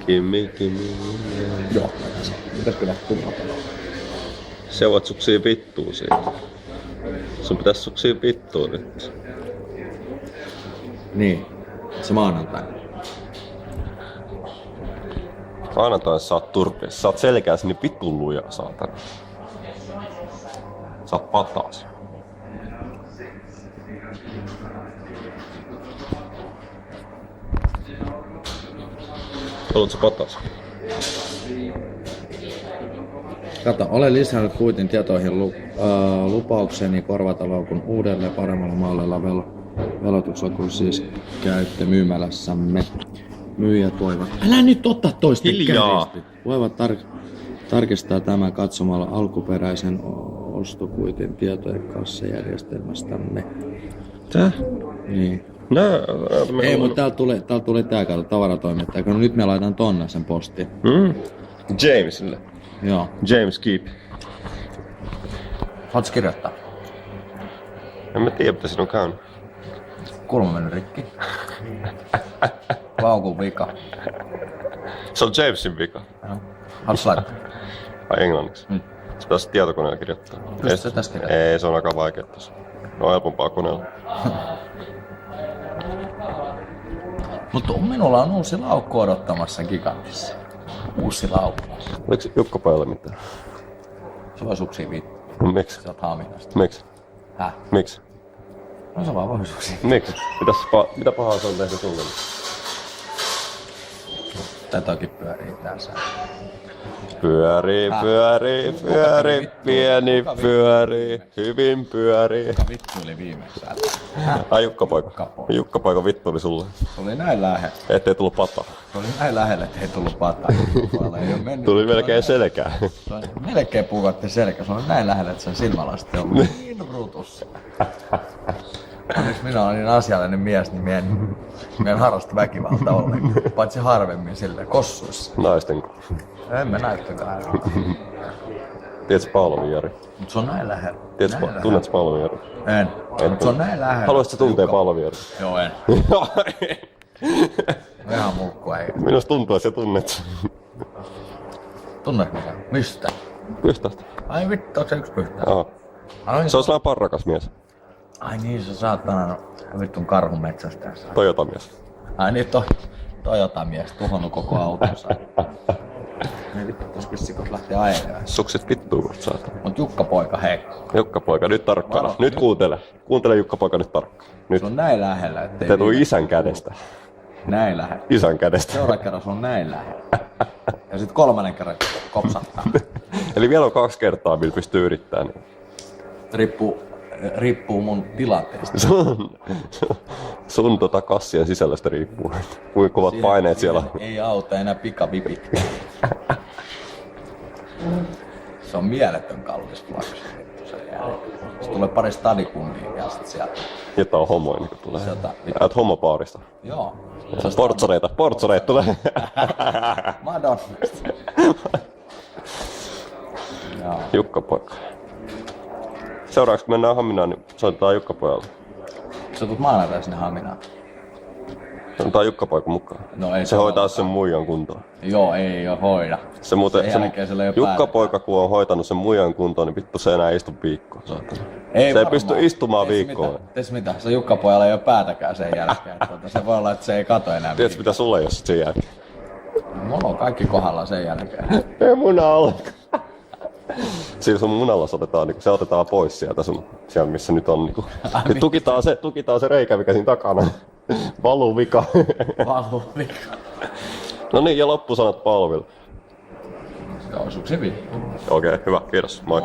Kimmi. Joo, pitäisikö lähteä tupata? Se voit suksii vittuun siitä. Sun pitäis suksii vittuun nyt. Niin, se maanantai. Maanantaina sä oot turpeessa. Sä oot selkääsi niin vittun lujaa, saatana. Sä oot patas. Haluatko patas? Kato, olen lisännyt kuitin tietoihin lupaukseni korvata loukun uudelleen paremmalla mallilla velotuksella kuin siis käytte myymälässämme. Myyjät voivat... Älä nyt ottaa toista kärjisti! Voivat tarkistaa tämän katsomalla alkuperäisen ostokuitin tietojen kassajärjestelmästämme. Tää? Niin. Ei, mutta täältä tulee tää kato tavaratoimittaja. No nyt me laitan tonne sen postiin. Jamesille. Joo. James Keep. Haluatko kirjoittaa? En mä tiedä, mitä siinä on käynyt. Kulma mennyt rikki. Laukun vika. Se on Jamesin vika. Haluatko laittaa? Vai englanniksi? Se pitäisi tietokoneella kirjoittaa. Pystytkö se tässä kirjoittaa? Ei, se on aika vaikea tossa. No helpompaa koneella. Mutta minulla on uusi laukku odottamassa Gigantissa. Uusi laukku. Oliko Jukka päällä mitään? Se voi suksii vittu. Miksi? Sä oot Haaminasta. Miksi? Häh? Miksi? No se vaan voi suksii. Miksi? Mitä pahaa se on tehnyt sulle? Tätäkin pyörii tässä. Pyörii, pieni pyörii, hyvin pyörii. Kuka vittuili viimeksi? Ai Jukka-poika. Jukka-poika vittuili sulle. Se oli näin lähellä. Ettei tullut pataa. Se oli näin lähellä, ettei tullut pataa. Tuli melkein selkään. Melkein puukotti selkä. Se oli näin lähellä, että sen silmälasit on niin ruutussa. Onneksi minä olen niin asiallinen mies, niin minä en harrasta väkivaltaa ollenkaan. Paitsi harvemmin silleen kossuissa. Naistenko? Emme näyttäkään. Tiedätkö Paolovi Jari? Mut se on näin lähellä. Tunnetko Paolovi Jari? En. Mut se on näin lähellä. Haluaisitko tuntea Paolovi Jari? Joo, en. Ihan mulkku ei. Minusta tuntuu, että sä tunnet. Tunnet mitä? Mistä? Pyhtästä. Ai vittu, onko se yksi pyhtää? Joo. Se on sellainen parrakas mies. Ai niin, se saatana vittun karhumetsästäjä. Toyota mies. Ai niin, Toyota mies, tuhonnut koko autonsa. Ei vittu, tos pissikot lähtee ajelemaan. Sukset vittuun, kun saat. Mut Jukka-poika, hei. Jukka-poika, nyt tarkkaan. Nyt kuuntele. Kuuntele Jukka-poika nyt tarkkaan. Nyt. Se on näin lähellä, ettei... Te tuli isän kädestä. Näin lähellä. Isän kädestä. Seuraavan kerran se on näin lähellä. Ja sit kolmannen kerran kopsattaa. Eli vielä on 2 kertaa, millä pystyy yrittämään. Riippuu mun tilanteesta. Sun kassien sisällöstä riippuu. Kuinka kovat paineet siellä on. Ei auta enää pikavipit. Se on mieletön kallis flaksi. Se tulee pari stadikundia ja sit sieltä. Jota on homoja niin tulee. Äät homopaarista. Joo. Portsareita tulee. Madonnasta. Jukka-poika. Seuraavaksi kun mennään Haminaan, niin soitetaan Jukka-pojalle. Sä tulet maanantai sinne Haminaan. Soitetaan Jukka-poika mukaan. No ei se hoitaa sen muijan kuntoon. Joo, ei oo hoida. Se muuten, Jukka-poika kun on hoitanut sen muijan kuntoon, niin vittu se enää istu viikkoa. Se ei pysty istumaan viikkoon. Tiedätkö mitä? Se Jukka-pojalla ei oo päätäkään sen jälkeen. Se voi olla, että se ei kato enää. Tiedätkö mitä sulle jos sen jälkeen? Mulla on kaikki kohdallaan sen jälkeen. Ei muna ollenkaan. Siinä sun munalla se otetaan pois sieltä siellä missä nyt on niinku. Nyt tukitaan se reikä mikä siinä takana. Valuvika. No niin, ja loppusanat Palville. Joo, suksi hyvin. Okei, hyvä, kiitos. Moi.